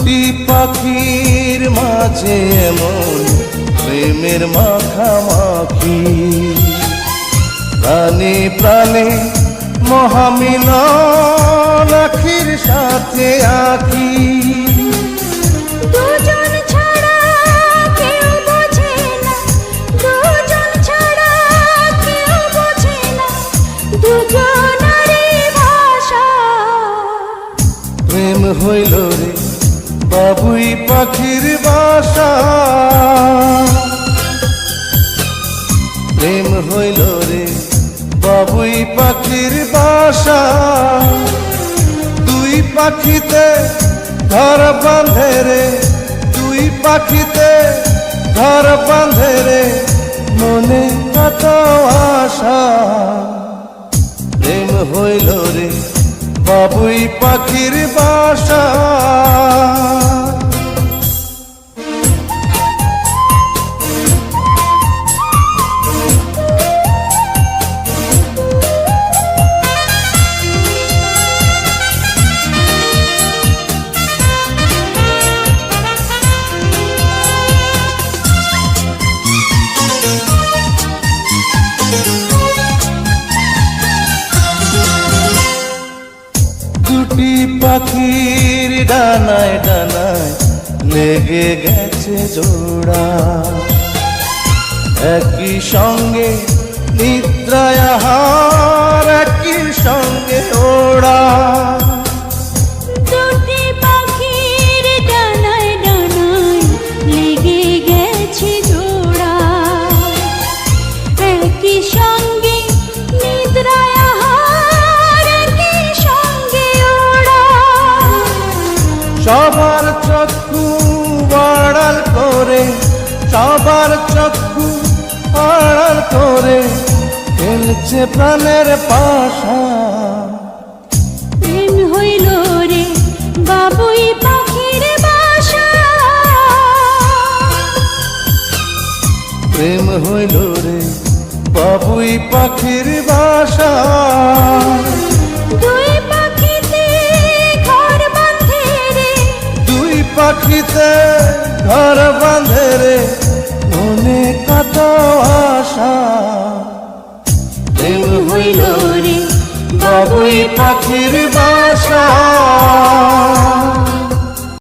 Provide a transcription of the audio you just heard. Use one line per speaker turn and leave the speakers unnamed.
দুটি পাখির মাঝে এমন প্রেমের মাখামাখি, প্রাণে প্রাণে মহামিলন আখির সাথে আখি।
দুজন ছাড়া কেউ বোঝে না, দুজন ছাড়া কেউ বোঝে না, দুজনারই ভাষা।
প্রেম হইল রে বাবুই পাখির বাসা, প্রেম হইল রে বাবুই পাখির বাসা। দুই পাখিতে ঘর বাঁধে রে, দুই পাখিতে ঘর বাঁধে রে, মনে কত আশা। প্রেম হইল রে বাবুই পাখির বাসা। দুটি পাখির ডানায় ডানায় লেগে গেছে জোড়া, একই সঙ্গে নিদ্রায় আহার, একই সঙ্গে ওড়া।
দুটি পাখির ডানায় ডানায় লেগে গেছে জোড়া, একই সঙ্গে নিদ্রায় আহার, একই সঙ্গে ওড়া।
সবার চক্ষু আড়াল করে, সবার চক্ষু আড়াল করে খেলছে প্রাণের পাশা।
প্রেম হইল রে বাবুই পাখির বাসা,
প্রেম হইল রে বাবুই পাখির বাসা।
দুই পাখিতে ঘর বাঁধে রে,
দুই পাখিতে ঘর বাঁধে রে, মনে কত আশা। প্রেম হইল রে বাবুই পাখির বাসা।